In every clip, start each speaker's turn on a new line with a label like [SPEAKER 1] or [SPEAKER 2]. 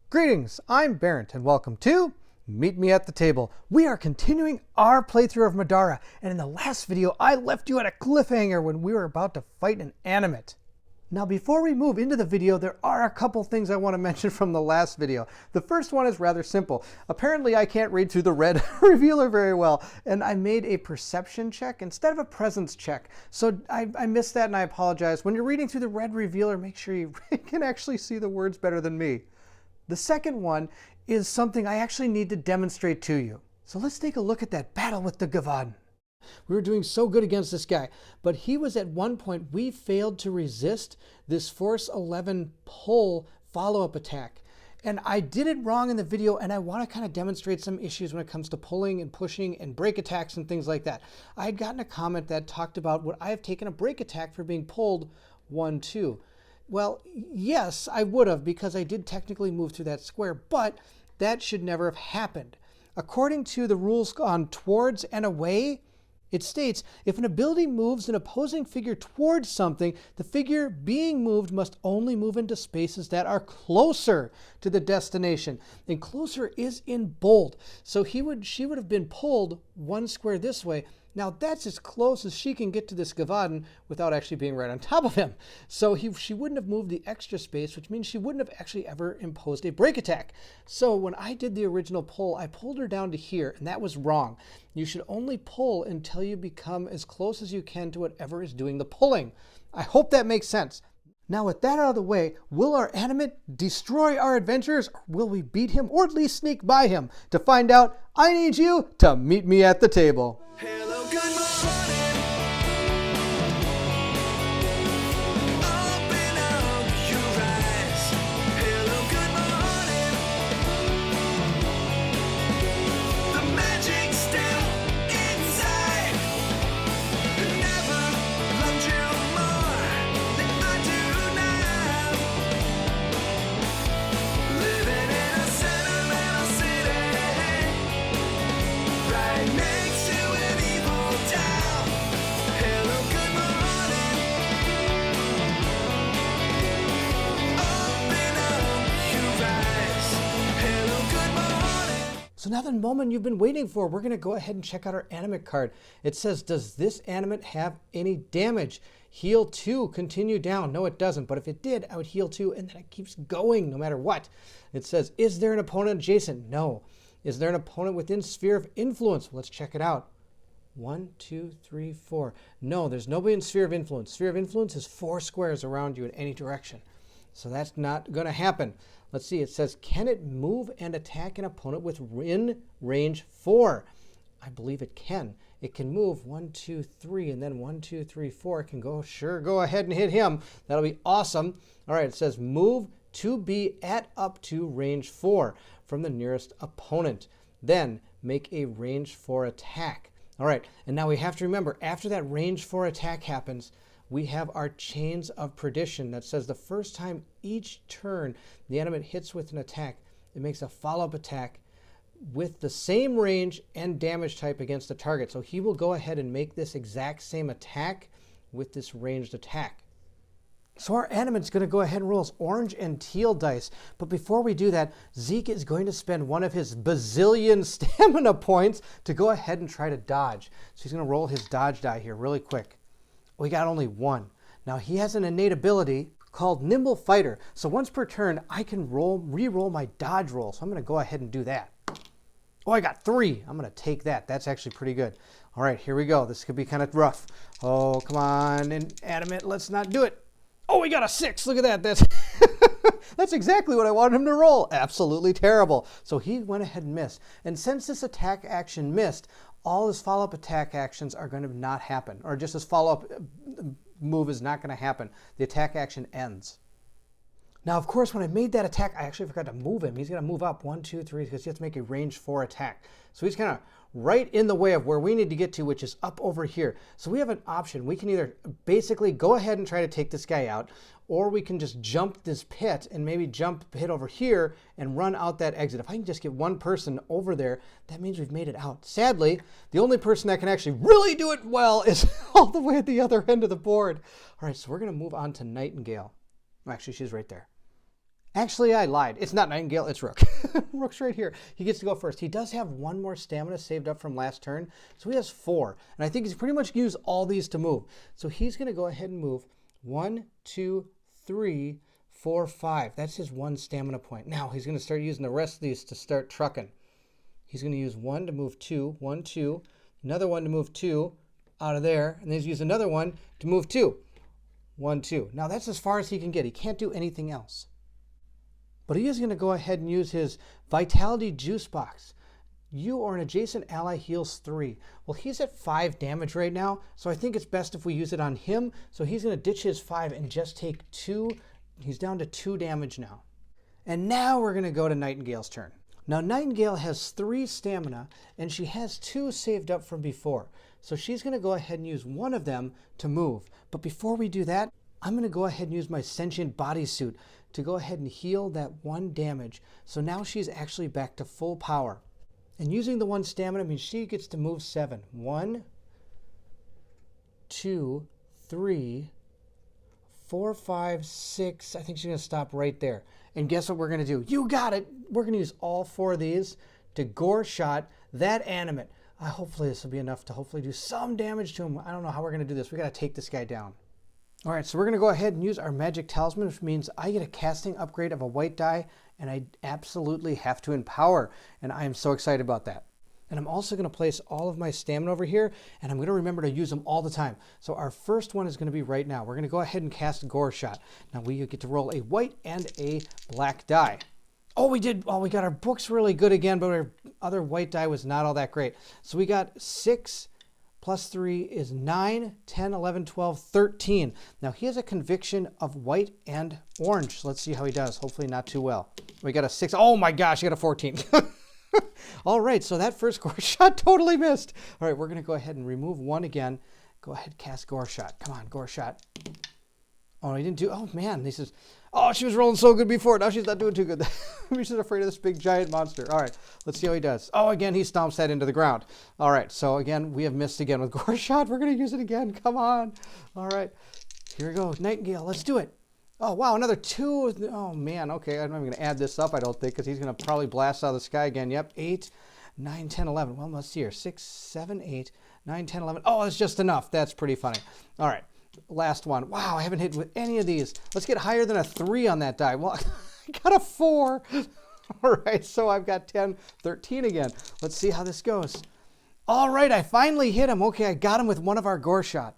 [SPEAKER 1] Greetings, I'm Barrett, and welcome to Meet Me at the Table. We are continuing our playthrough of Middara, and in the last video, I left you at a cliffhanger when we were about to fight an animate. Now, before we move into the video, there are a couple things I want to mention from the last video. The first one is rather simple. Apparently, I can't read through the red revealer very well, and I made a perception check instead of a presence check. So I missed that, and I apologize. When you're reading through the red revealer, make sure you can actually see the words better than me. The second one is something I actually need to demonstrate to you. So let's take a look at that battle with the Gavadan. We were doing so good against this guy, but he was at one point, we failed to resist this Force 11 pull follow-up attack. And I did it wrong in the video, and I want to kind of demonstrate some issues when it comes to pulling and pushing and break attacks and things like that. I had gotten a comment that talked about would I have taken a break attack for being pulled 1-2. Well, yes, I would have, because I did technically move through that square, but that should never have happened. According to the rules on towards and away, it states, if an ability moves an opposing figure towards something, the figure being moved must only move into spaces that are closer to the destination. And closer is in bold. So she would have been pulled one square this way. Now that's as close as she can get to this Gavadan without actually being right on top of him. So she wouldn't have moved the extra space, which means she wouldn't have actually ever imposed a break attack. So when I did the original pull, I pulled her down to here, and that was wrong. You should only pull until you become as close as you can to whatever is doing the pulling. I hope that makes sense. Now with that out of the way, will our animate destroy our adventurers, or will we beat him or at least sneak by him? To find out, I need you to meet me at the table.
[SPEAKER 2] Hello, good morning. Open up your eyes. Hello, good morning. The magic's still inside. Never loved you more than I do now. Living in a sentimental city, right next to an evil town. Hello, good morning. Open up your eyes. Hello, good morning.
[SPEAKER 1] So now the moment you've been waiting for, we're going to go ahead and check out our animate card. It says, does this animate have any damage? Heal 2, continue down. No, it doesn't, but if it did, I would heal 2, and then it keeps going no matter what. It says, is there an opponent adjacent? No. Is there an opponent within sphere of influence? Well, let's check it out. 1, 2, 3, 4. No, there's nobody in sphere of influence. Sphere of influence is 4 squares around you in any direction. So that's not going to happen. Let's see. It says, can it move and attack an opponent within range 4? I believe it can. It can move 1, 2, 3, and then 1, 2, 3, 4. It can go, sure, go ahead and hit him. That'll be awesome. All right, it says move to be at up to range 4 from the nearest opponent. Then make a range 4 attack. All right, and now we have to remember, after that range 4 attack happens, we have our chains of perdition that says the first time each turn the animate hits with an attack, it makes a follow-up attack with the same range and damage type against the target. So he will go ahead and make this exact same attack with this ranged attack. So our animate's going to go ahead and roll his orange and teal dice. But before we do that, Zeke is going to spend one of his bazillion stamina points to go ahead and try to dodge. So he's going to roll his dodge die here really quick. We got only 1. Now he has an innate ability called Nimble Fighter. So once per turn, I can re-roll my dodge roll. So I'm going to go ahead and do that. Oh, I got 3. I'm going to take that. That's actually pretty good. All right, here we go. This could be kind of rough. Oh, come on, and animate, let's not do it. Oh, we got a 6. Look at that. That's exactly what I wanted him to roll. Absolutely terrible. So he went ahead and missed. And since this attack action missed, all his follow-up attack actions are going to not happen. Or just his follow-up move is not going to happen. The attack action ends. Now, of course, when I made that attack, I actually forgot to move him. He's going to move up 1, 2, 3, because he has to make a range 4 attack. So he's kind of right in the way of where we need to get to, which is up over here. So we have an option. We can either basically go ahead and try to take this guy out, or we can just jump this pit and maybe jump pit over here and run out that exit. If I can just get one person over there, that means we've made it out. Sadly, the only person that can actually really do it well is all the way at the other end of the board. All right, so we're going to move on to Nightingale. Actually, she's right there. Actually, I lied. It's not Nightingale, it's Rook. Rook's right here. He gets to go first. He does have one more stamina saved up from last turn, so he has 4. And I think he's pretty much used all these to move. So he's going to go ahead and move 1, 2, 3, 4, 5. That's his 1 stamina point. Now he's going to start using the rest of these to start trucking. He's going to use 1 to move 2, 1, 2, another 1 to move 2 out of there, and then he's use another 1 to move 2, 1, 2. Now that's as far as he can get. He can't do anything else. But he is going to go ahead and use his Vitality Juice Box. You or an adjacent ally heals 3. Well, he's at 5 damage right now, so I think it's best if we use it on him. So he's going to ditch his 5 and just take 2. He's down to 2 damage now. And now we're going to go to Nightingale's turn. Now, Nightingale has 3 stamina, and she has 2 saved up from before. So she's going to go ahead and use one of them to move. But before we do that, I'm going to go ahead and use my Sentient Bodysuit to go ahead and heal that 1 damage. So now she's actually back to full power. And using the 1 stamina means she gets to move 7. 1, 2, 3, 4, 5, 6. I think she's going to stop right there. And guess what we're going to do? You got it! We're going to use all 4 of these to gore shot that animate. Hopefully this will be enough to hopefully do some damage to him. I don't know how we're going to do this. We got to take this guy down. All right, so we're going to go ahead and use our Magic Talisman, which means I get a casting upgrade of a white die, and I absolutely have to empower, and I am so excited about that. And I'm also going to place all of my stamina over here, and I'm going to remember to use them all the time. So our first one is going to be right now. We're going to go ahead and cast Gore Shot. Now we get to roll a white and a black die. Oh, we did. Oh, we got our books really good again, but our other white die was not all that great. So we got 6 plus 3 is 9, 10, 11, 12, 13. Now he has a conviction of white and orange. So let's see how he does. Hopefully not too well. We got a 6. Oh my gosh, you got a 14. All right, so that first Gore Shot totally missed. All right, we're going to go ahead and remove 1 again. Go ahead, cast Gore Shot. Come on, Gore Shot. Oh, he didn't do. Oh man, he says, oh, she was rolling so good before. Now she's not doing too good. Maybe she's afraid of this big giant monster. All right, let's see how he does. Oh, again, he stomps that into the ground. All right, so again, we have missed again with Gore Shot. We're going to use it again. Come on. All right, here we go. Nightingale, let's do it. Oh, wow, another 2. Oh, man, okay, I'm not even going to add this up, I don't think, because he's going to probably blast out of the sky again. Yep, 8, 9, 10, 11. Well, let's see here. 6, 7, 8, 9, 10, 11. Oh, that's just enough. That's pretty funny. All right, last one. Wow, I haven't hit with any of these. Let's get higher than a 3 on that die. Well, I got a 4. All right, so I've got 10, 13 again. Let's see how this goes. All right, I finally hit him. Okay, I got him with one of our Gore Shot.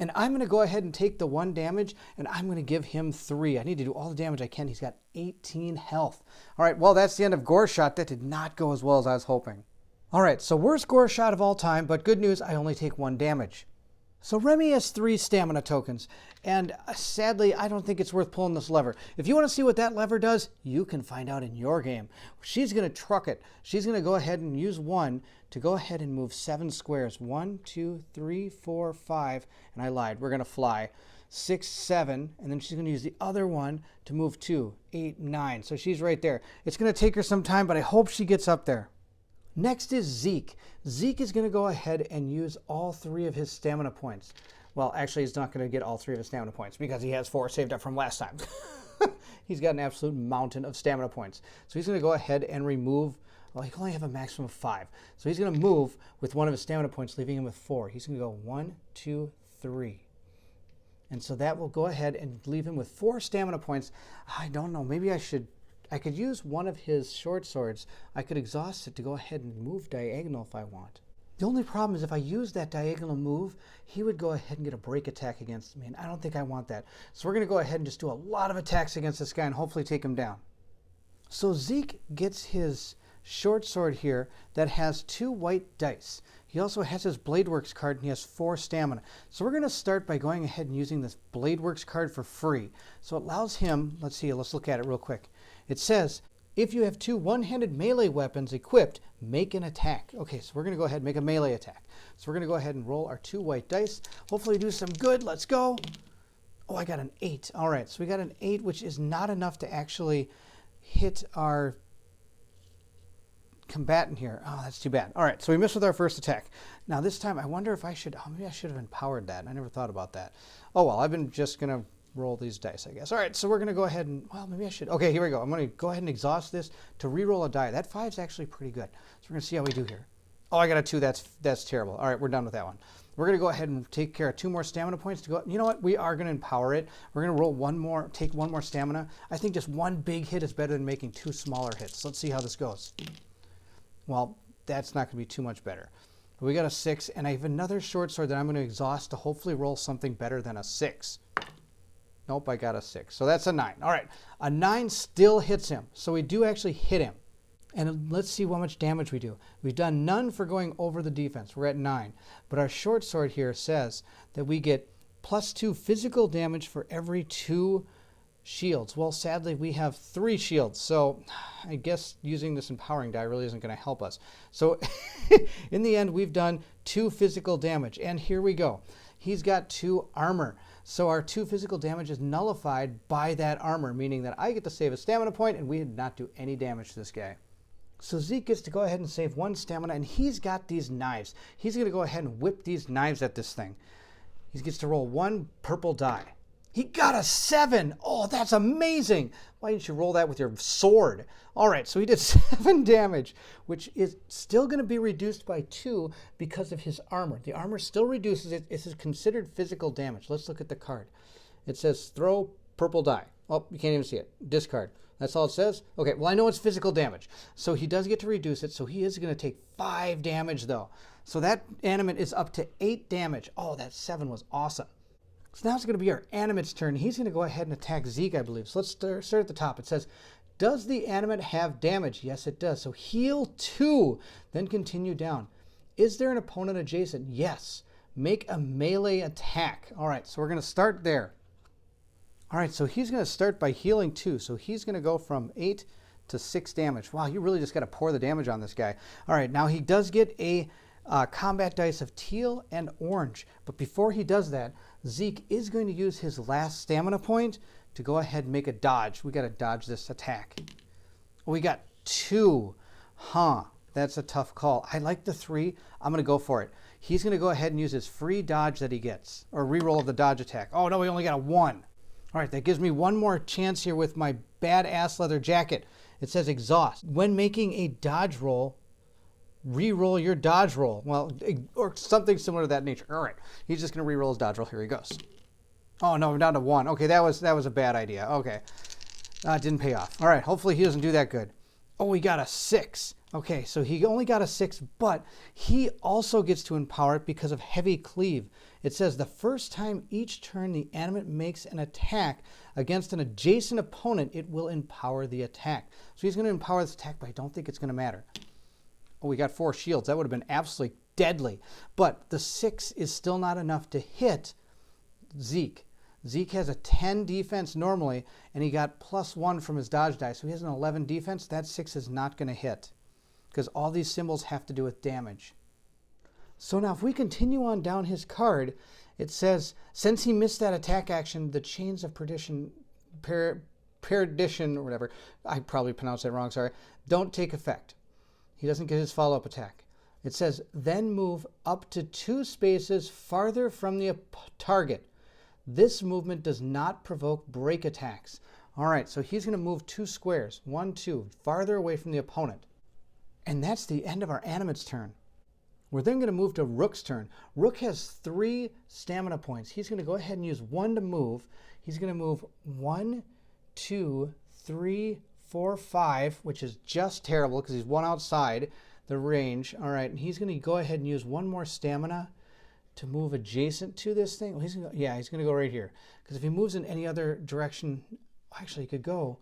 [SPEAKER 1] And I'm going to go ahead and take the 1 damage, and I'm going to give him 3. I need to do all the damage I can. He's got 18 health. All right, well, that's the end of Gore Shot. That did not go as well as I was hoping. All right, so worst Gore Shot of all time, but good news, I only take 1 damage. So Remy has 3 stamina tokens, and sadly, I don't think it's worth pulling this lever. If you want to see what that lever does, you can find out in your game. She's going to truck it. She's going to go ahead and use 1 to go ahead and move 7 squares. 1, 2, 3, 4, 5, and I lied. We're going to fly. 6, 7, and then she's going to use the other one to move 2, 8, 9. So she's right there. It's going to take her some time, but I hope she gets up there. Next is Zeke. Zeke is going to go ahead and use all 3 of his stamina points. Well, actually, he's not going to get all 3 of his stamina points because he has 4 saved up from last time. He's got an absolute mountain of stamina points. So he's going to go ahead and remove, well, he can only have a maximum of 5. So he's going to move with one of his stamina points, leaving him with 4. He's going to go 1, 2, 3. And so that will go ahead and leave him with 4 stamina points. I don't know, maybe I could use one of his short swords. I could exhaust it to go ahead and move diagonal if I want. The only problem is if I use that diagonal move, he would go ahead and get a break attack against me, and I don't think I want that. So we're going to go ahead and just do a lot of attacks against this guy and hopefully take him down. So Zeke gets his short sword here that has 2 white dice. He also has his Bladeworks card, and he has 4 stamina. So we're going to start by going ahead and using this Bladeworks card for free. So it allows him, let's see, let's look at it real quick. It says, if you have 2 one-handed melee weapons equipped, make an attack. Okay, so we're going to go ahead and make a melee attack. So we're going to go ahead and roll our 2 white dice. Hopefully do some good. Let's go. Oh, I got an 8. All right, so we got an 8, which is not enough to actually hit our combatant here. Oh, that's too bad. All right, so we missed with our first attack. Now this time, I wonder if I should, maybe I should have empowered that. I never thought about that. Oh, well, I've been just going to roll these dice, I guess. All right, so we're going to go ahead and, well, maybe I should. Okay, here we go. I'm going to go ahead and exhaust this to re-roll a die. That 5 is actually pretty good. So we're going to see how we do here. Oh, I got a 2. That's terrible. All right, we're done with that one. We're going to go ahead and take care of 2 more stamina points to go. You know what? We are going to empower it. We're going to roll 1 more, take 1 more stamina. I think just 1 big hit is better than making 2 smaller hits. Let's see how this goes. Well, that's not going to be too much better. We got a 6, and I have another short sword that I'm going to exhaust to hopefully roll something better than a 6. Nope, I got a 6. So that's a 9. All right, a 9 still hits him. So we do actually hit him. And let's see how much damage we do. We've done none for going over the defense. We're at 9. But our short sword here says that we get +2 physical damage for every 2 shields. Well, sadly, we have 3 shields. So I guess using this empowering die really isn't going to help us. So in the end, we've done 2 physical damage. And here we go. He's got 2 armor. So our 2 physical damage is nullified by that armor, meaning that I get to save a stamina point and we did not do any damage to this guy. So Zeke gets to go ahead and save 1 stamina, and he's got these knives. He's going to go ahead and whip these knives at this thing. He gets to roll 1 purple die. He got a 7. Oh, that's amazing. Why didn't you roll that with your sword? All right, so he did 7 damage, which is still going to be reduced by 2 because of his armor. The armor still reduces it. This is considered physical damage. Let's look at the card. It says throw purple die. Oh, you can't even see it. Discard. That's all it says? Okay, well, I know it's physical damage. So he does get to reduce it, so he is going to take 5 damage, though. So that animate is up to 8 damage. Oh, that 7 was awesome. So now it's going to be our animate's turn. He's going to go ahead and attack Zeke, I believe. So let's start at the top. It says, does the animate have damage? Yes, it does. So heal 2, then continue down. Is there an opponent adjacent? Yes. Make a melee attack. All right, so we're going to start there. All right, so he's going to start by healing 2. So he's going to go from 8 to 6 damage. Wow, you really just got to pour the damage on this guy. All right, now he does get a combat dice of teal and orange. But before he does that, Zeke is going to use his last stamina point to go ahead and make a dodge. We got to dodge this attack. We got 2. Huh, that's a tough call. I like the 3. I'm going to go for it. He's going to go ahead and use his free dodge that he gets, or reroll of the dodge attack. Oh, no, we only got a 1. All right, that gives me 1 more chance here with my badass leather jacket. It says exhaust. When making a dodge roll, re-roll your dodge roll. Well, or something similar to that nature. All right, he's just going to re-roll his dodge roll. Here he goes. Oh, no, we're down to 1. Okay, that was a bad idea. Okay, it didn't pay off. All right, hopefully he doesn't do that good. Oh, we got a 6. Okay, so he only got a 6, but he also gets to empower it because of heavy cleave. It says the first time each turn the animate makes an attack against an adjacent opponent, it will empower the attack. So he's going to empower this attack, but I don't think it's going to matter. Oh, we got 4 shields. That would have been absolutely deadly. But the 6 is still not enough to hit Zeke. Zeke has a 10 defense normally, and he got +1 from his dodge die. So he has an 11 defense. That 6 is not going to hit because all these symbols have to do with damage. So now if we continue on down his card, it says, since he missed that attack action, the chains of perdition, or whatever, I probably pronounced that wrong, sorry, don't take effect. He doesn't get his follow-up attack. It says, then move up to 2 spaces farther from the target. This movement does not provoke break attacks. All right, so he's going to move 2 squares, 1, 2, farther away from the opponent. And that's the end of our animate's turn. We're then going to move to Rook's turn. Rook has 3 stamina points. He's going to go ahead and use 1 to move. He's going to move 1, 2, 3, 4, 5, which is just terrible because he's 1 outside the range. All right, and he's going to go ahead and use 1 more stamina to move adjacent to this thing. Well, he's going to go right here. Because if he moves in any other direction, actually he could go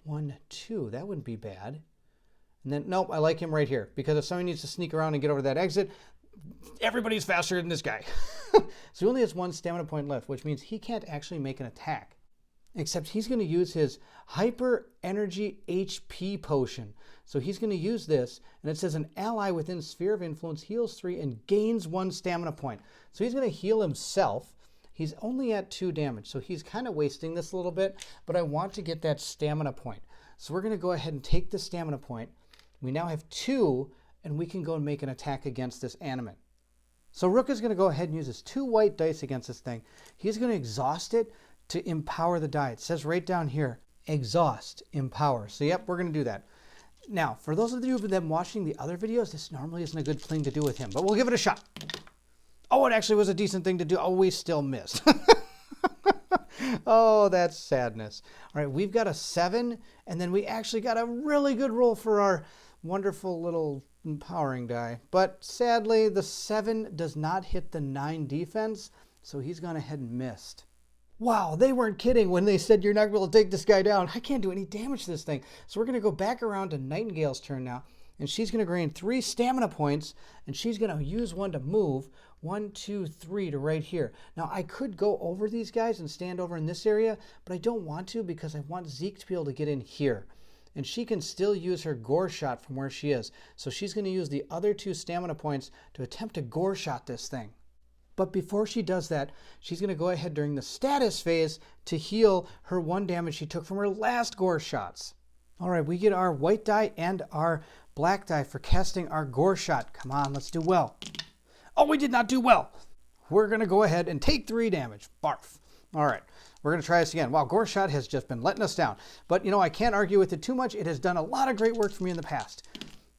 [SPEAKER 1] 1, 2. That wouldn't be bad. And then, nope, I like him right here. Because if somebody needs to sneak around and get over that exit, everybody's faster than this guy. So he only has 1 stamina point left, which means he can't actually make an attack. Except he's going to use his hyper energy HP potion. So he's going to use this, and it says an ally within sphere of influence heals 3 and gains 1 stamina point. So he's going to heal himself. He's only at 2 damage, so he's kind of wasting this a little bit, but I want to get that stamina point. So we're going to go ahead and take the stamina point. We now have 2, and we can go and make an attack against this animate. So Rook is going to go ahead and use his 2 white dice against this thing. He's going to exhaust it to empower the die. It says right down here, exhaust, empower. So yep, we're going to do that. Now, for those of you who've been watching the other videos, this normally isn't a good thing to do with him, but we'll give it a shot. Oh, it actually was a decent thing to do. Oh, we still missed. Oh, that's sadness. All right, we've got a 7, and then we actually got a really good roll for our wonderful little empowering die. But sadly, the 7 does not hit the 9 defense, so he's gone ahead and missed. Wow, they weren't kidding when they said you're not going to take this guy down. I can't do any damage to this thing. So we're going to go back around to Nightingale's turn now, and she's going to gain 3 stamina points, and she's going to use one to move. 1, 2, 3 to right here. Now, I could go over these guys and stand over in this area, but I don't want to because I want Zeke to be able to get in here. And she can still use her gore shot from where she is. So she's going to use the other 2 stamina points to attempt to gore shot this thing. But before she does that, she's going to go ahead during the status phase to heal her 1 damage she took from her last gore shots. All right, we get our white die and our black die for casting our gore shot. Come on, let's do well. Oh, we did not do well. We're going to go ahead and take 3 damage. Barf. All right, we're going to try this again. Wow, gore shot has just been letting us down. But, you know, I can't argue with it too much. It has done a lot of great work for me in the past.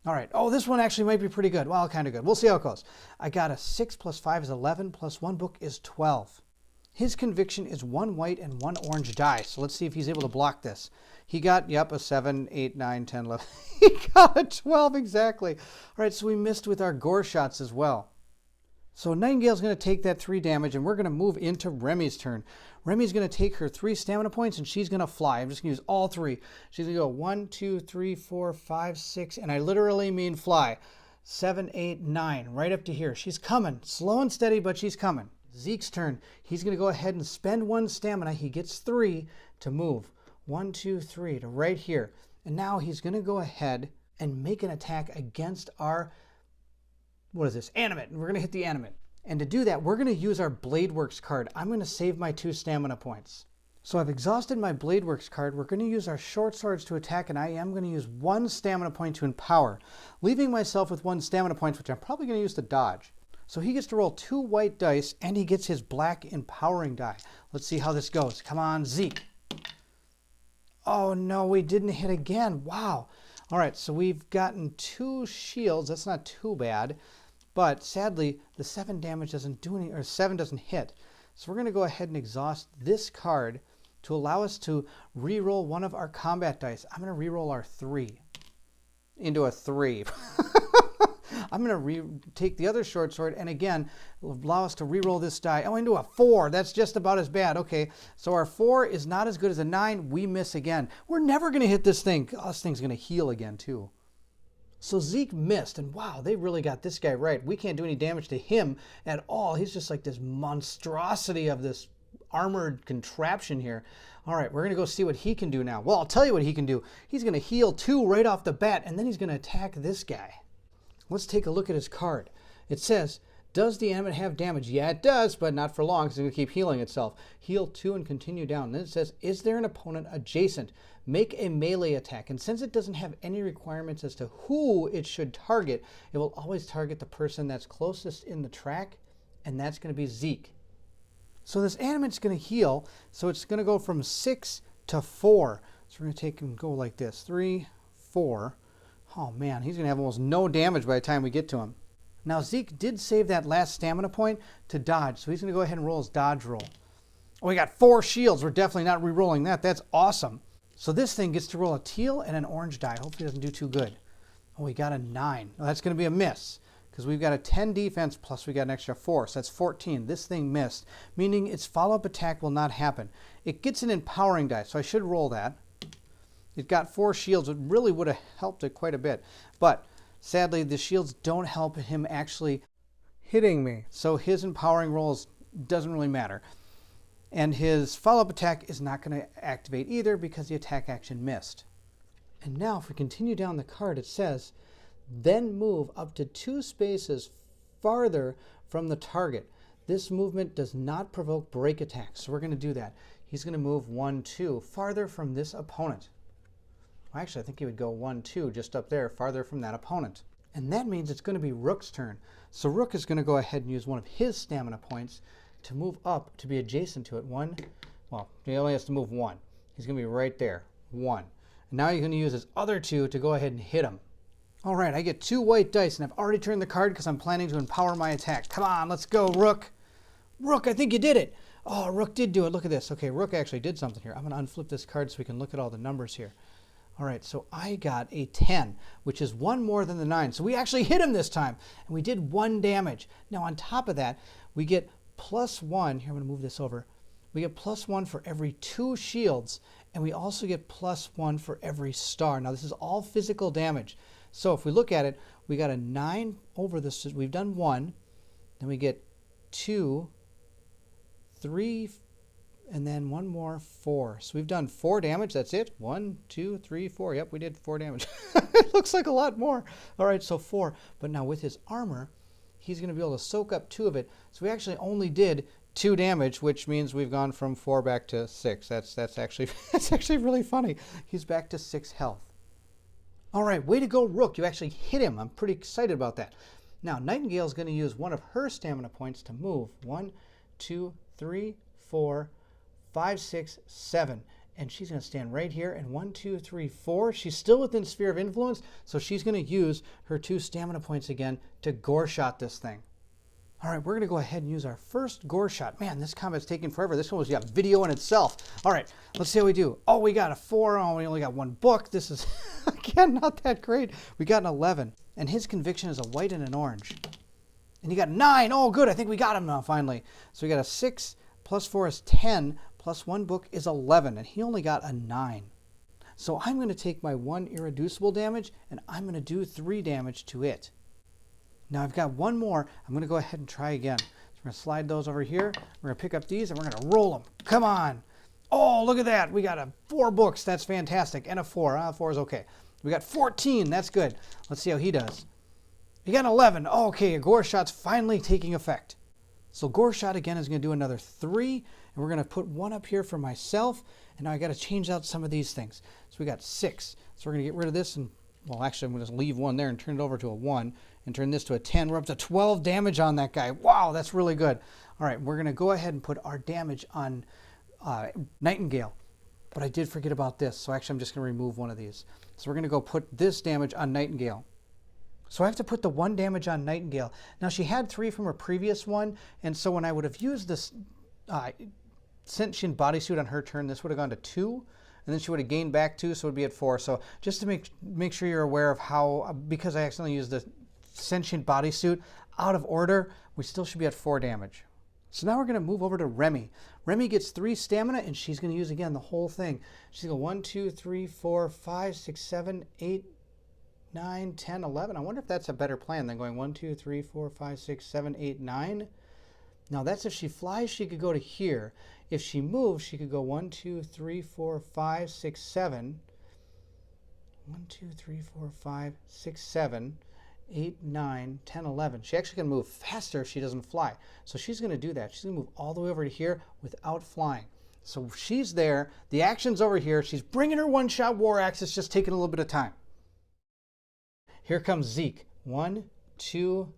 [SPEAKER 1] All right. Oh, this one actually might be pretty good. Well, kind of good. We'll see how it goes. I got a 6 plus 5 is 11 plus 1 book is 12. His conviction is 1 white and 1 orange die. So let's see if he's able to block this. He got, yep, a 7, 8, 9, 10, 11. He got a 12 exactly. All right, so we missed with our gore shots as well. So Nightingale's going to take that 3 damage, and we're going to move into Remy's turn. Remy's going to take her 3 stamina points, and she's going to fly. I'm just going to use all 3. She's going to go 1, 2, 3, 4, 5, 6, and I literally mean fly. 7, 8, 9, right up to here. She's coming. Slow and steady, but she's coming. Zeke's turn. He's going to go ahead and spend 1 stamina. He gets 3 to move. 1, 2, 3 to right here. And now he's going to go ahead and make an attack against our... what is this? Animate. And we're going to hit the animate. And to do that, we're going to use our Bladeworks card. I'm going to save my 2 stamina points. So I've exhausted my Bladeworks card. We're going to use our short swords to attack, and I am going to use 1 stamina point to empower, leaving myself with 1 stamina point, which I'm probably going to use to dodge. So he gets to roll 2 white dice, and he gets his black empowering die. Let's see how this goes. Come on, Zeke. Oh, no, we didn't hit again. Wow. All right, so we've gotten 2 shields. That's not too bad. But sadly, the 7 damage doesn't do any, or 7 doesn't hit. So we're going to go ahead and exhaust this card to allow us to re-roll one of our combat dice. I'm going to re-roll our 3 into a 3. I'm going to take the other short sword, and again, allow us to re-roll this die. Oh, into a 4. That's just about as bad. Okay, so our 4 is not as good as a 9. We miss again. We're never going to hit this thing. Oh, this thing's going to heal again, too. So Zeke missed, and wow, they really got this guy right. We can't do any damage to him at all. He's just like this monstrosity of this armored contraption here. All right, we're going to go see what he can do now. Well, I'll tell you what he can do. He's going to heal 2 right off the bat, and then he's going to attack this guy. Let's take a look at his card. It says, does the animate have damage? Yeah, it does, but not for long because it's going to keep healing itself. Heal 2 and continue down. And then it says, is there an opponent adjacent? Make a melee attack. And since it doesn't have any requirements as to who it should target, it will always target the person that's closest in the track, and that's going to be Zeke. So this animate's going to heal, so it's going to go from 6 to 4. So we're going to take and go like this. 3, 4. Oh man, he's going to have almost no damage by the time we get to him. Now Zeke did save that last stamina point to dodge, so he's going to go ahead and roll his dodge roll. Oh, we got 4 shields. We're definitely not re-rolling that. That's awesome. So this thing gets to roll a teal and an orange die. Hopefully it doesn't do too good. Oh, we got a 9. Well, that's going to be a miss because we've got a 10 defense plus we got an extra 4. So that's 14. This thing missed, meaning its follow-up attack will not happen. It gets an empowering die, so I should roll that. It got 4 shields. It really would have helped it quite a bit. But sadly, the shields don't help him actually hitting me. So his empowering rolls doesn't really matter. And his follow-up attack is not going to activate either because the attack action missed. And now if we continue down the card, it says, then move up to 2 spaces farther from the target. This movement does not provoke break attacks, so we're going to do that. He's going to move 1, 2 farther from this opponent. Well, actually, I think he would go 1, 2 just up there, farther from that opponent. And that means it's going to be Rook's turn. So Rook is going to go ahead and use one of his stamina points to move up to be adjacent to it. 1, Well, he only has to move 1. He's going to be right there. 1. And now you're going to use his other 2 to go ahead and hit him. All right, I get 2 white dice, and I've already turned the card because I'm planning to empower my attack. Come on, let's go, Rook. Rook, I think you did it. Oh, Rook did do it. Look at this. Okay, Rook actually did something here. I'm going to unflip this card so we can look at all the numbers here. All right, so I got a 10, which is 1 more than the 9. So we actually hit him this time, and we did 1 damage. Now, on top of that, we get +1. Here, I'm going to move this over. We get +1 for every 2 shields, and we also get +1 for every star. Now, this is all physical damage. So if we look at it, we got a 9 over this. We've done 1. Then we get 2, 3, and then 1 more, 4. So we've done 4 damage. That's it. 1, 2, 3, 4. Yep, we did 4 damage. It looks like a lot more. All right, so 4. But now with his armor, he's going to be able to soak up 2 of it. So we actually only did 2 damage, which means we've gone from 4 back to 6. That's actually really funny. He's back to 6 health. All right, way to go, Rook. You actually hit him. I'm pretty excited about that. Now, Nightingale is going to use one of her stamina points to move. 1, 2, 3, 4, 5, 6, 7. And she's going to stand right here. And 1, 2, 3, 4. She's still within sphere of influence, so she's going to use her 2 stamina points again to gore shot this thing. All right, we're going to go ahead and use our first gore shot. Man, this combat's taking forever. This one was video in itself. All right, let's see how we do. Oh, we got a 4. Oh, we only got 1 book. This is, again, not that great. We got an 11. And his conviction is a white and an orange. And he got 9. Oh, good. I think we got him now, finally. So we got a 6 plus 4 is 10 plus 1 book is 11. And he only got a 9. So I'm going to take my 1 irreducible damage, and I'm going to do 3 damage to it. Now I've got 1 more. I'm going to go ahead and try again. So we're going to slide those over here. We're going to pick up these, and we're going to roll them. Come on. Oh, look at that. We got 4 books. That's fantastic. And a 4. 4 is okay. We got 14. That's good. Let's see how he does. He got an 11. Oh, okay, a gore shot's finally taking effect. So gore shot again is going to do another 3. And we're going to put 1 up here for myself. And now I got to change out some of these things. So we got 6. So we're going to get rid of this and, well, actually, I'm going to just leave 1 there and turn it over to a 1 and turn this to a 10. We're up to 12 damage on that guy. Wow, that's really good. All right, we're going to go ahead and put our damage on Nightingale. But I did forget about this, so actually I'm just going to remove 1 of these. So we're going to go put this damage on Nightingale. So I have to put the 1 damage on Nightingale. Now, she had 3 from her previous one, and so when I would have used this sentient bodysuit on her turn, this would have gone to 2. And then she would have gained back 2, so it would be at 4. So just to make sure you're aware of how, because I accidentally used the sentient bodysuit out of order, we still should be at 4 damage. So now we're going to move over to Remy. Remy gets 3 stamina, and she's going to use again the whole thing. She's going to go 1, 2, 3, 4, 5, 6, 7, 8, 9, 10, 11. I wonder if that's a better plan than going 1, 2, 3, 4, 5, 6, 7, 8, 9. Now that's if she flies, she could go to here. If she moves, she could go 1, 2, 3, 4, 5, 6, 7. 1, 2, 3, 4, 5, 6, 7, 8, 9, 10, 11. She actually can move faster if she doesn't fly. So she's going to do that. She's going to move all the way over to here without flying. So she's there. The action's over here. She's bringing her one-shot war axe. It's just taking a little bit of time. Here comes Zeke. 1, 2,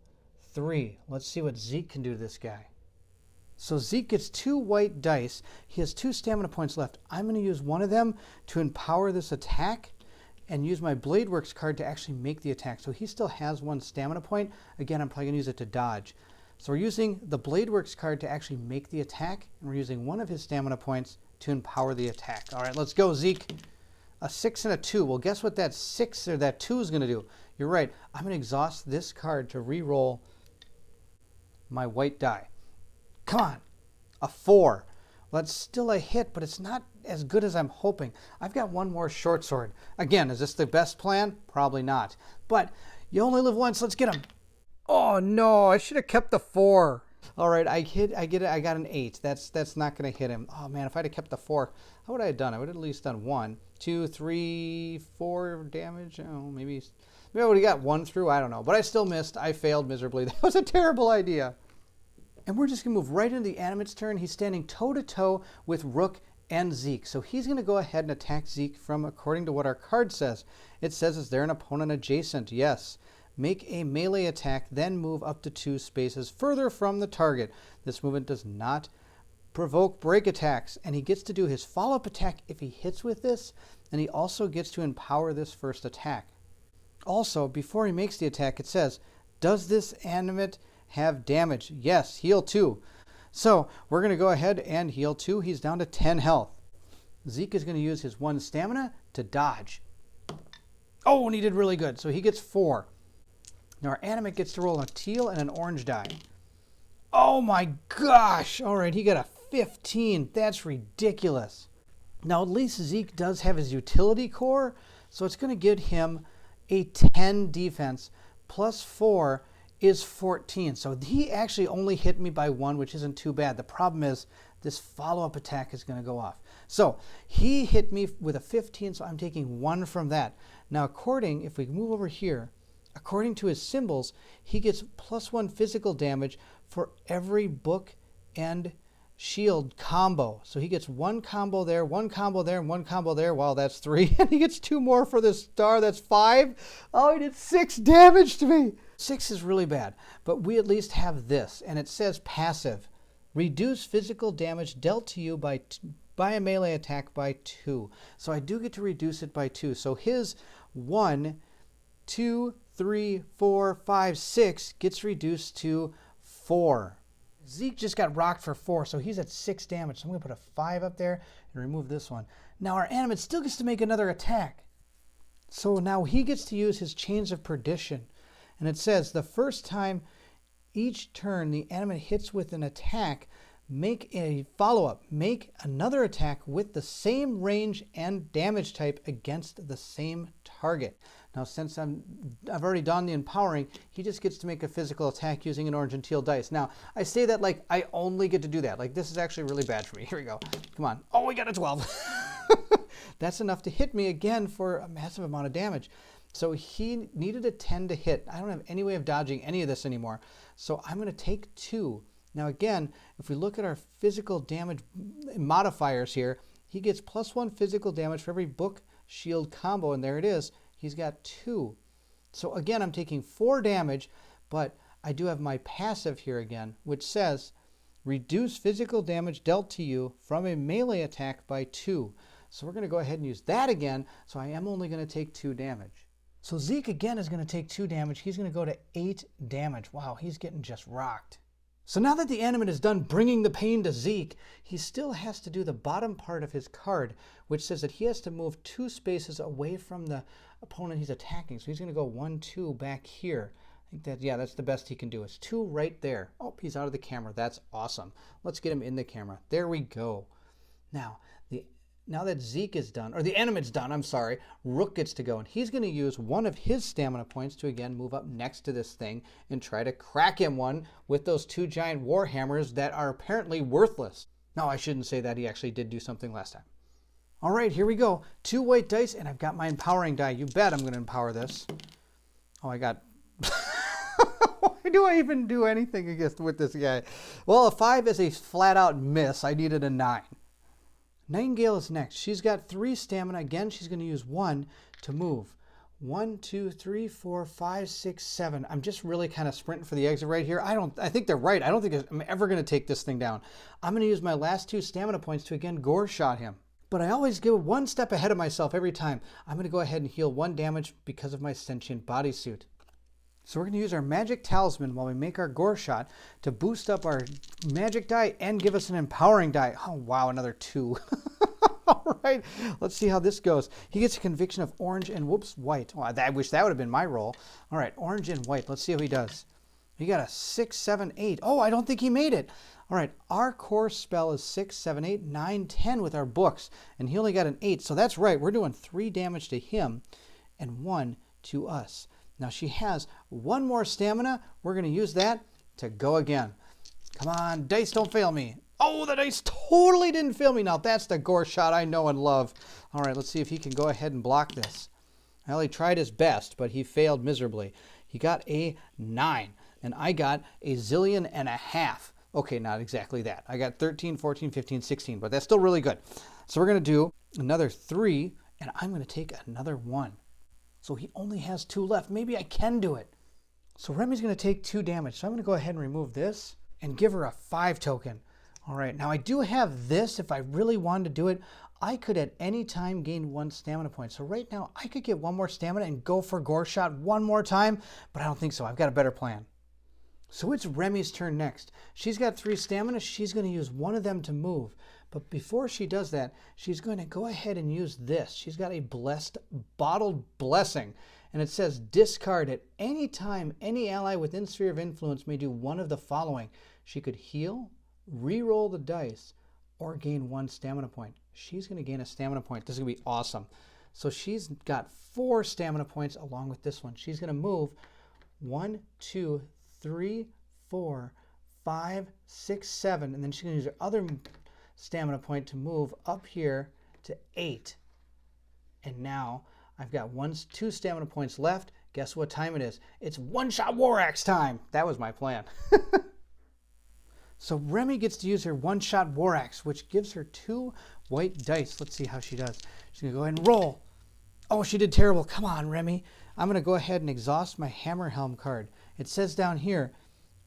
[SPEAKER 1] 3. Let's see what Zeke can do to this guy. So Zeke gets 2 white dice. He has 2 stamina points left. I'm going to use 1 of them to empower this attack and use my Blade Works card to actually make the attack. So he still has 1 stamina point. Again, I'm probably going to use it to dodge. So we're using the Blade Works card to actually make the attack, and we're using 1 of his stamina points to empower the attack. All right, let's go, Zeke. A 6 and a 2. Well, guess what that 6 or that 2 is going to do? You're right. I'm going to exhaust this card to re-roll my white die. Come on. A 4. Well, that's still a hit, but it's not as good as I'm hoping. I've got 1 more short sword. Again, is this the best plan? Probably not. But you only live once. Let's get him. Oh, no. I should have kept the 4. All right, I got an 8. That's not going to hit him. Oh, man, if I'd have kept the 4, how would I have done? I would have at least done 1, 2, 3, 4 damage. Oh, maybe I would have got 1 through. I don't know. But I still missed. I failed miserably. That was a terrible idea. And we're just going to move right into the animate's turn. He's standing toe-to-toe with Rook and Zeke. So he's going to go ahead and attack Zeke from according to what our card says. It says, is there an opponent adjacent? Yes. Make a melee attack, then move up to 2 spaces further from the target. This movement does not provoke break attacks, and he gets to do his follow-up attack if he hits with this, and he also gets to empower this first attack. Also, before he makes the attack, it says, does this animate have damage? Yes, heal 2. So we're going to go ahead and heal 2. He's down to 10 health. Zeke is going to use his 1 stamina to dodge. Oh, and he did really good. So he gets 4. Now our animate gets to roll a teal and an orange die. Oh my gosh. All right, he got a 15. That's ridiculous. Now at least Zeke does have his utility core, so it's going to give him a 10 defense plus 4 is 14. So he actually only hit me by 1, which isn't too bad. The problem is this follow-up attack is going to go off. So he hit me with a 15, so I'm taking 1 from that. Now if we move over here, according to his symbols, he gets plus 1 physical damage for every book and shield combo. So he gets 1 combo there, 1 combo there, and 1 combo there. Wow, that's 3. And he gets 2 more for this star. That's 5. Oh, he did 6 damage to me. 6 is really bad, but we at least have this, and it says passive. Reduce physical damage dealt to you by a melee attack by 2. So I do get to reduce it by 2. So his 1, 2, 3, 4, 5, 6 gets reduced to 4. Zeke just got rocked for 4, so he's at 6 damage. So I'm going to put a 5 up there and remove this one. Now our animate still gets to make another attack. So now he gets to use his Chains of Perdition. And it says the first time each turn the animate hits with an attack, make a follow-up. Make another attack with the same range and damage type against the same target. Now, since I've already done the empowering, he just gets to make a physical attack using an orange and teal dice. Now, I say that like I only get to do that. Like, this is actually really bad for me. Here we go. Come on. Oh, we got a 12. That's enough to hit me again for a massive amount of damage. So he needed a 10 to hit. I don't have any way of dodging any of this anymore. So I'm going to take 2. Now again, if we look at our physical damage modifiers here, he gets plus 1 physical damage for every book shield combo, and there it is. He's got 2. So again, I'm taking 4 damage, but I do have my passive here again, which says reduce physical damage dealt to you from a melee attack by 2. So we're going to go ahead and use that again, so I am only going to take 2 damage. So Zeke again is going to take 2 damage. He's going to go to 8 damage. Wow, he's getting just rocked. So now that the animate is done bringing the pain to Zeke, he still has to do the bottom part of his card, which says that he has to move 2 spaces away from the opponent he's attacking. So he's going to go 1, 2 back here. I think that, yeah, that's the best he can do. It's 2 right there. Oh, he's out of the camera. That's awesome. Let's get him in the camera. There we go. Now that Zeke is done, or the animate's done, I'm sorry, Rook gets to go, and he's going to use one of his stamina points to again move up next to this thing and try to crack him one with those 2 giant war hammers that are apparently worthless. No, I shouldn't say that. He actually did do something last time. All right, here we go. 2 white dice, and I've got my empowering die. You bet I'm going to empower this. Oh, I got... Why do I even do anything with this guy? Well, a 5 is a flat-out miss. I needed a 9. Nightingale is next. She's got 3 stamina. Again, she's going to use 1 to move. 1, 2, 3, 4, 5, 6, 7. I'm just really kind of sprinting for the exit right here. I think they're right. I don't think I'm ever going to take this thing down. I'm going to use my last 2 stamina points to again gore shot him. But I always go 1 step ahead of myself every time. I'm going to go ahead and heal 1 damage because of my sentient bodysuit. So we're going to use our magic talisman while we make our gore shot to boost up our magic die and give us an empowering die. Oh, wow, another 2. All right, let's see how this goes. He gets a conviction of orange and, whoops, white. Oh, I wish that would have been my roll. All right, orange and white. Let's see how he does. He got a 6, 7, 8. Oh, I don't think he made it. All right, our core spell is 6, 7, 8, 9, 10 with our books, and he only got an 8. So that's right. We're doing 3 damage to him and 1 to us. Now she has 1 more stamina. We're going to use that to go again. Come on, dice, don't fail me. Oh, the dice totally didn't fail me. Now that's the gore shot I know and love. All right, let's see if he can go ahead and block this. Well, he tried his best, but he failed miserably. He got a 9, and I got a zillion and a half. Okay, not exactly that. I got 13, 14, 15, 16, but that's still really good. So we're going to do another 3, and I'm going to take another 1. So he only has 2 left. Maybe I can do it. So Remy's going to take 2 damage. So I'm going to go ahead and remove this and give her a 5 token. All right, now I do have this. If I really wanted to do it, I could at any time gain 1 stamina point. So right now I could get 1 more stamina and go for Gore Shot 1 more time, but I don't think so. I've got a better plan. So it's Remy's turn next. She's got 3 stamina. She's going to use 1 of them to move. But before she does that, she's going to go ahead and use this. She's got a blessed bottled blessing. And it says discard at any time any ally within sphere of influence may do one of the following. She could heal, re-roll the dice, or gain 1 stamina point. She's going to gain a stamina point. This is going to be awesome. So she's got 4 stamina points along with this one. She's going to move 1, 2, 3, 4, 5, 6, 7, and then she's going to use her other stamina point to move up here to 8. And now I've got 2 stamina points left. Guess what time it is? It's one-shot war axe time. That was my plan. So Remy gets to use her one-shot war axe, which gives her 2 white dice. Let's see how she does. She's going to go ahead and roll. Oh, she did terrible. Come on, Remy. I'm going to go ahead and exhaust my Hammer Helm card. It says down here,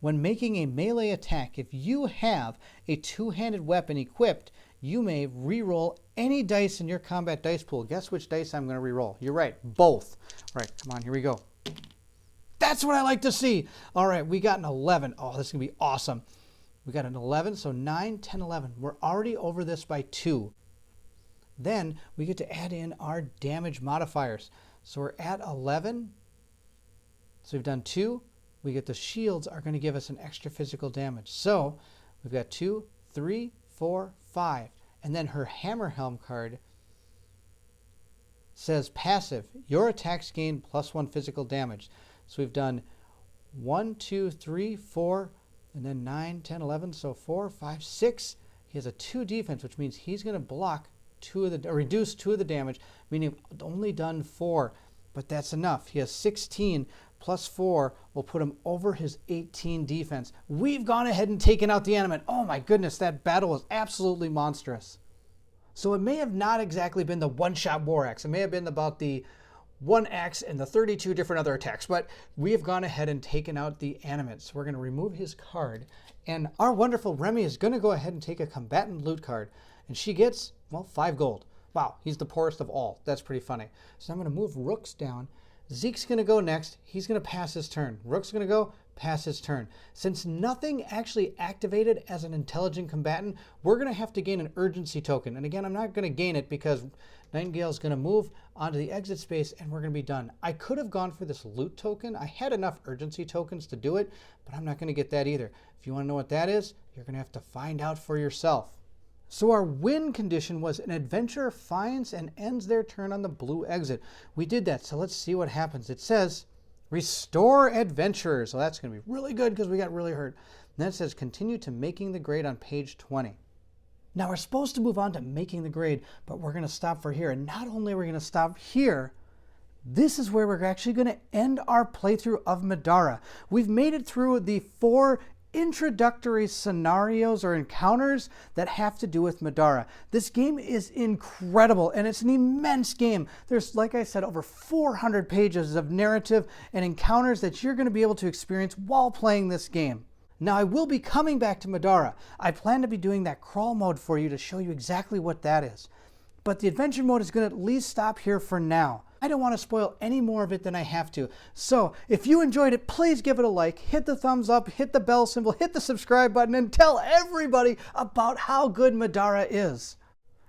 [SPEAKER 1] when making a melee attack, if you have a 2-handed weapon equipped, you may re-roll any dice in your combat dice pool. Guess which dice I'm going to re-roll? You're right, both. All right, come on, here we go. That's what I like to see. All right, we got an 11. Oh, this is going to be awesome. We got an 11, so 9, 10, 11. We're already over this by 2. Then we get to add in our damage modifiers. So we're at 11. So we've done 2. We get the shields are going to give us an extra physical damage. So we've got 2, 3, 4, 5. And then her Hammer Helm card says passive. Your attacks gain +1 physical damage. So we've done 1, 2, 3, 4, and then 9, 10, 11. So 4, 5, 6. He has a 2 defense, which means he's going to block reduce 2 of the damage, meaning only done 4. But that's enough. He has 16 plus 4 will put him over his 18 defense. We've gone ahead and taken out the animate. Oh my goodness, that battle was absolutely monstrous. So it may have not exactly been the one-shot war axe. It may have been about the 1 axe and the 32 different other attacks, but we have gone ahead and taken out the animate. So we're going to remove his card, and our wonderful Remy is going to go ahead and take a combatant loot card, and she gets, well, 5 gold. Wow, he's the poorest of all. That's pretty funny. So I'm going to move Rook's down. Zeke's going to go next. He's going to pass his turn. Rook's going to go, pass his turn. Since nothing actually activated as an intelligent combatant, we're going to have to gain an urgency token. And again, I'm not going to gain it because Nightingale's going to move onto the exit space and we're going to be done. I could have gone for this loot token. I had enough urgency tokens to do it, but I'm not going to get that either. If you want to know what that is, you're going to have to find out for yourself. So our win condition was an adventurer finds and ends their turn on the blue exit. We did that, so let's see what happens. It says, restore adventurers. So that's going to be really good because we got really hurt. And then it says, continue to making the grade on page 20. Now we're supposed to move on to making the grade, but we're going to stop for here. And not only are we going to stop here, this is where we're actually going to end our playthrough of Middara. We've made it through the 4 introductory scenarios or encounters that have to do with Middara. This game is incredible and it's an immense game. There's, like I said, over 400 pages of narrative and encounters that you're going to be able to experience while playing this game. Now I will be coming back to Middara. I plan to be doing that crawl mode for you to show you exactly what that is. But the adventure mode is going to at least stop here for now. I don't want to spoil any more of it than I have to. So if you enjoyed it, please give it a like, hit the thumbs up, hit the bell symbol, hit the subscribe button, and tell everybody about how good Middara is.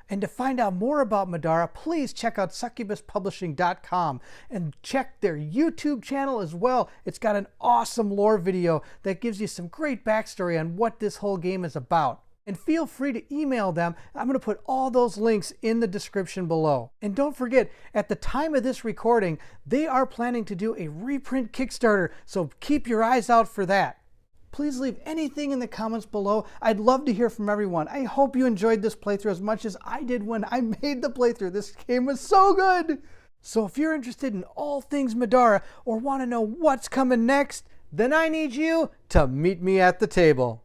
[SPEAKER 1] And to find out more about Middara, please check out succubuspublishing.com and check their YouTube channel as well. It's got an awesome lore video that gives you some great backstory on what this whole game is about. And feel free to email them. I'm going to put all those links in the description below. And don't forget, at the time of this recording, they are planning to do a reprint Kickstarter, so keep your eyes out for that. Please leave anything in the comments below. I'd love to hear from everyone. I hope you enjoyed this playthrough as much as I did when I made the playthrough. This game was so good! So if you're interested in all things Middara or want to know what's coming next, then I need you to meet me at the table.